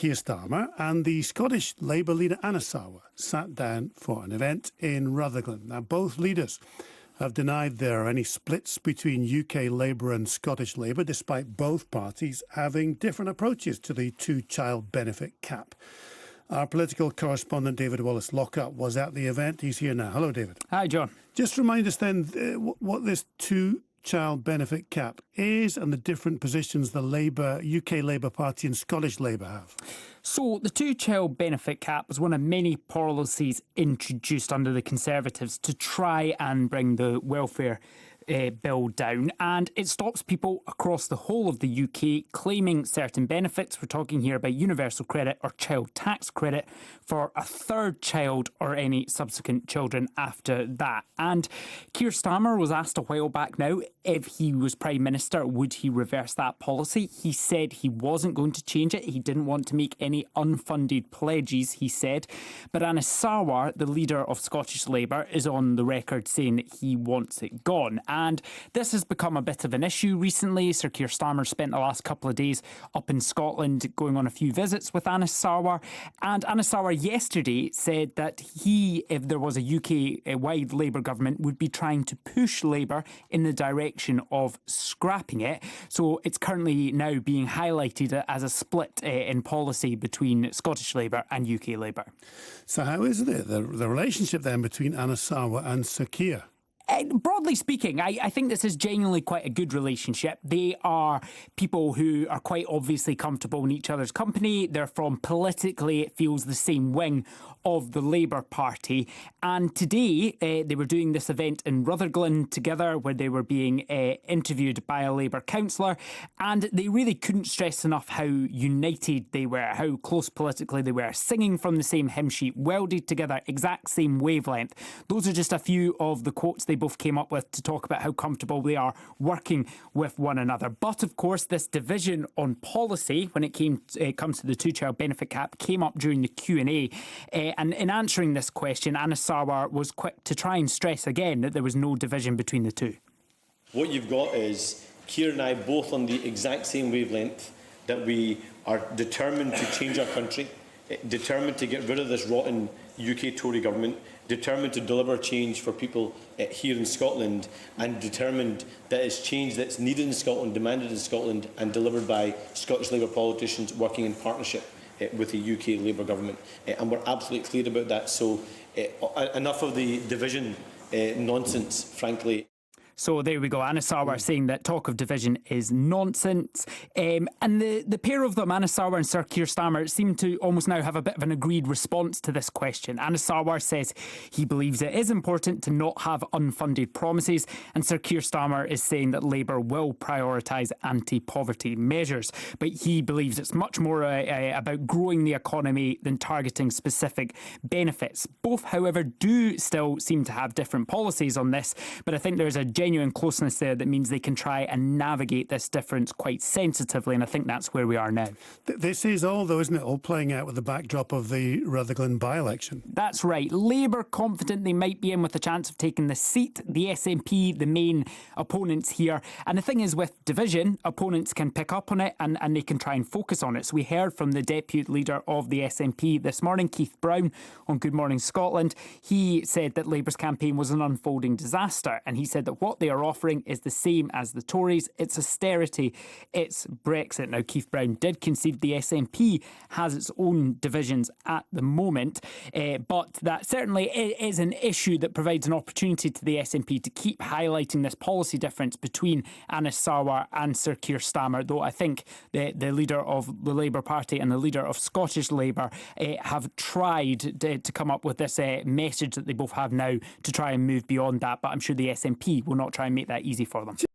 Keir Starmer and the Scottish Labour leader Anas Sarwar sat down for an event in Rutherglen. Now, both leaders have denied there are any splits between UK Labour and Scottish Labour, despite both parties having different approaches to the two-child benefit cap. Our political correspondent David Wallace-Lockhart was at the event. He's here now. Hello, David. Hi, John. Just remind us then what this two-child benefit cap is and the different positions the UK Labour Party and Scottish Labour have. So the two-child benefit cap was one of many policies introduced under the Conservatives to try and bring the welfare bill down, and it stops people across the whole of the UK claiming certain benefits. We're talking here about universal credit or child tax credit for a third child or any subsequent children after that. And Keir Starmer was asked a while back now if he was Prime Minister, would he reverse that policy? He said he wasn't going to change it. He didn't want to make any unfunded pledges, he said. But Anas Sarwar, the leader of Scottish Labour, is on the record saying that he wants it gone. And this has become a bit of an issue recently. Sir Keir Starmer spent the last couple of days up in Scotland going on a few visits with Anas Sarwar. And Anas Sarwar yesterday said that he, if there was a UK-wide Labour government, would be trying to push Labour in the direction of scrapping it. So it's currently now being highlighted as a split in policy between Scottish Labour and UK Labour. So how is it, the relationship then between Anas Sarwar and Sir Keir? Broadly speaking, I think this is genuinely quite a good relationship. They are people who are quite obviously comfortable in each other's company. They're from, politically, it feels, the same wing of the Labour Party. And today they were doing this event in Rutherglen together where they were being interviewed by a Labour councillor, and they really couldn't stress enough how united they were, how close politically they were, singing from the same hymn sheet, welded together, exact same wavelength. Those are just a few of the quotes they both came up with to talk about how comfortable they are working with one another. But of course, this division on policy when it comes to the two-child benefit cap came up during the Q&A. And in answering this question, Anas Sarwar was quick to try and stress again that there was no division between the two. What you've got is Keir and I both on the exact same wavelength, that we are determined to change our country, determined to get rid of this rotten UK Tory government, determined to deliver change for people here in Scotland, and determined that it's change that's needed in Scotland, demanded in Scotland, and delivered by Scottish Labour politicians working in partnership with the UK Labour government. And we're absolutely clear about that. So enough of the division nonsense, frankly. So there we go. Anas Sarwar saying that talk of division is nonsense. And the pair of them, Anas Sarwar and Sir Keir Starmer, seem to almost now have a bit of an agreed response to this question. Anas Sarwar says he believes it is important to not have unfunded promises, and Sir Keir Starmer is saying that Labour will prioritise anti-poverty measures. But he believes it's much more about growing the economy than targeting specific benefits. Both, however, do still seem to have different policies on this, but I think there's a genuine closeness there that means they can try and navigate this difference quite sensitively, and I think that's where we are now. This is all, though, isn't it, all playing out with the backdrop of the Rutherglen by-election? That's right. Labour confident they might be in with a chance of taking the seat. The SNP, the main opponents here. And the thing is, with division, opponents can pick up on it and they can try and focus on it. So we heard from the deputy leader of the SNP this morning, Keith Brown, on Good Morning Scotland. He said that Labour's campaign was an unfolding disaster, and he said that what they are offering is the same as the Tories. It's austerity, it's Brexit. Now, Keith Brown did concede the SNP has its own divisions at the moment, but that certainly is an issue that provides an opportunity to the SNP to keep highlighting this policy difference between Anas Sarwar and Sir Keir Starmer, though I think the leader of the Labour Party and the leader of Scottish Labour have tried to come up with this message that they both have now to try and move beyond that, but I'm sure the SNP will not try and make that easy for them.